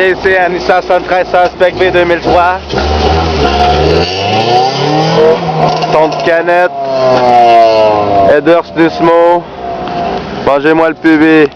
voyez ici un Nissan Suntracer Spec V 2003. Ton de canette. Headers Plusmo. Mangez-moi le PV.